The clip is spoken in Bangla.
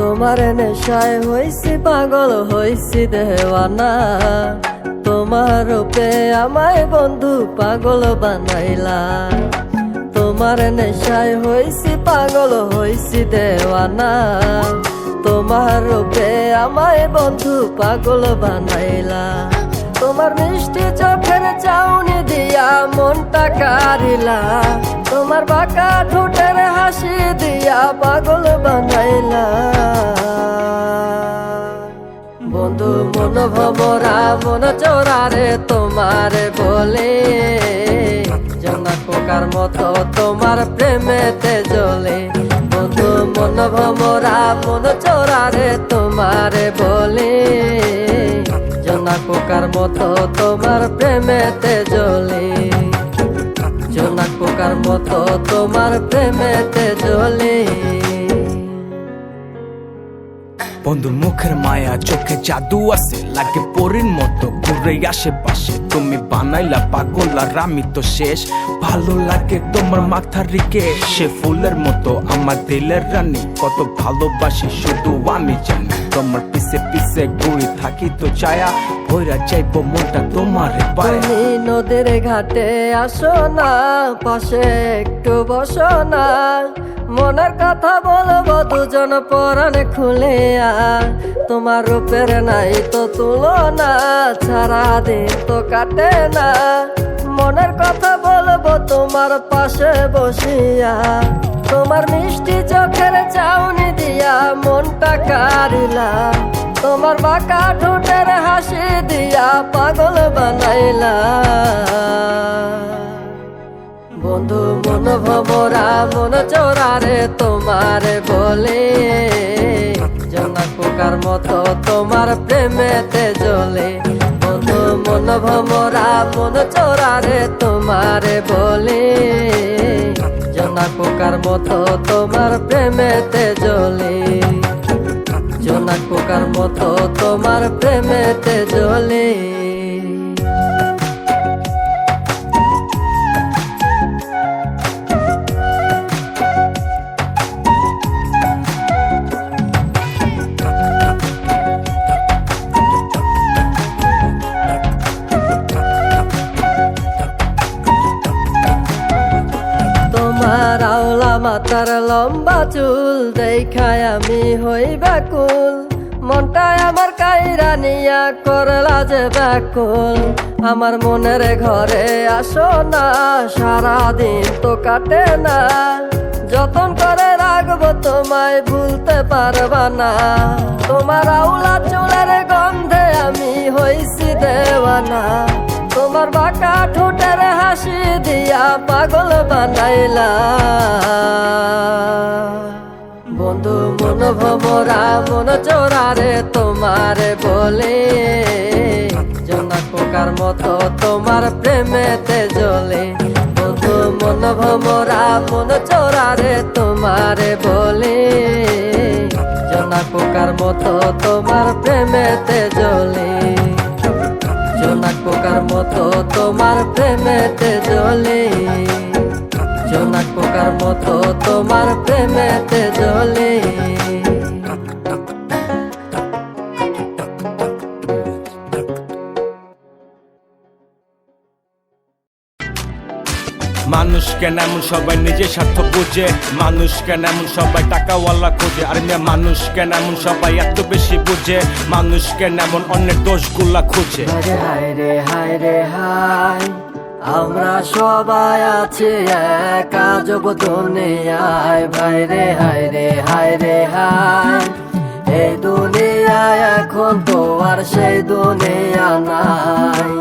তোমার নেশায় হইছি পাগল হইছি দেওয়ানা, তোমার রূপে আমায় বন্ধু পাগল বানাইলা। তোমার নেশায় হইছি পাগল হইছি দেওয়ানা, তোমার রূপে আমায় বন্ধু পাগল বানাইলা। তোমার মিষ্টি চোখের চাউনি দিয়া মনটা কারিলা, তোমার বাঁকা ঠোঁটের হাসি দিয়া পাগল বানাইলা। বন্ধু মন ভমরা মন চোরারে তোমারে বলে, জোনাক পোকার মতো তোমার প্রেমেতে জ্বলে। বন্ধু মন ভমরা মন চোরারে তোমারে বলে, জোনাক পোকার মতো তোমার প্রেমেতে জ্বলে। জোনাক পোকার মতো তোমার প্রেমেতে জ্বলে। বন্ধু মুখের মায়া চোখে জাদু আছে, লাগে পরীর মতো ঘুরে আশেপাশে। তুমি বানাইলা পাগল আর আমি তো শেষ। ভালো লাগে তোমার মাথার রিকে, সে ফুলের মতো আমার দিলের রানী। কত ভালোবাসি শুধু আমি জানি, তোমার পিছে পিছে ঘুরে থাকি তো ছায়া ভৈরা চাইবো মনটা তোমার পায়ে। তুমি নদীর ঘাটে আসো না, পাশে একটু বসো না, মনের কথা বলবো দুজন পরাণ খুলে। তোমার রূপের নাই তো তুলনা, সারাদিন তো কাটে না, মনের কথা বলবো তোমার পাশে বসিয়া। তোমার মিষ্টি চোখের চাউনি দিয়া মনটা কারিলা, তোমার বাঁকা ঠোঁটের হাসি দিয়া পাগল বানাইলা। বন্ধু মন ভমরা মন চোরারে তোমারে বলে, জোনাক পোকার মতো তোমার প্রেমেতে জ্বলে। বন্ধু মন ভমরা মন চোরারে তোমারে বলে, জোনাক পোকার মতো তোমার প্রেমেতে জ্বলে। জোনাক পোকার মতো তোমার প্রেমেতে জ্বলে। তোমার আওলা মাথার লম্বা চুল দেখায় আমি হই ব্যাকুল, মনটায় আমার কাইরা নিয়া করলা যে ব্যাকুল। আমার মনের ঘরে আসো না, সারাদিন তো কাটে না, যতন করে রাখবো তোমায় ভুলতে পারবা না। তোমার আওলা চুলের গন্ধে আমি হইছি দেওয়ানা, তোমার বাঁকা ঠোঁটের হাসি দিয়া পাগল বানাইলা। বন্ধু মন ভমরা মন চোরারে তোমারে বলে, জোনাক পোকার মতো তোমার প্রেমেতে জ্বলে। বন্ধু মন ভমরা মন চোরারে তোমারে বলে, জোনাক পোকার মতো তোমার প্রেমেতে জ্বলে। জোনাক পোকার মতো তোমার প্রেমেতে জ্বলে। জোনাক পোকার মতো তোমার প্রেমেতে জ্বলে। মানুষ কেন এমন সবাই নিজের স্বার্থ বুঝে, মানুষ কেন এমন সবাই টাকাওয়ালা খোঁজে। আর মেয়ে মানুষ কেন এমন সবাই এত বেশি বুঝে, মানুষ কেন এমন অনেক দোষগুলা খুঁজে। হায় রে হায় রে হায়, আমরা সবাই আছি এক আজব দুনিয়ায়। ভাই রে হায় রে হায় রে হায়, এই দুনিয়ায় এখন তো আর সেই দুনিয়া নাই।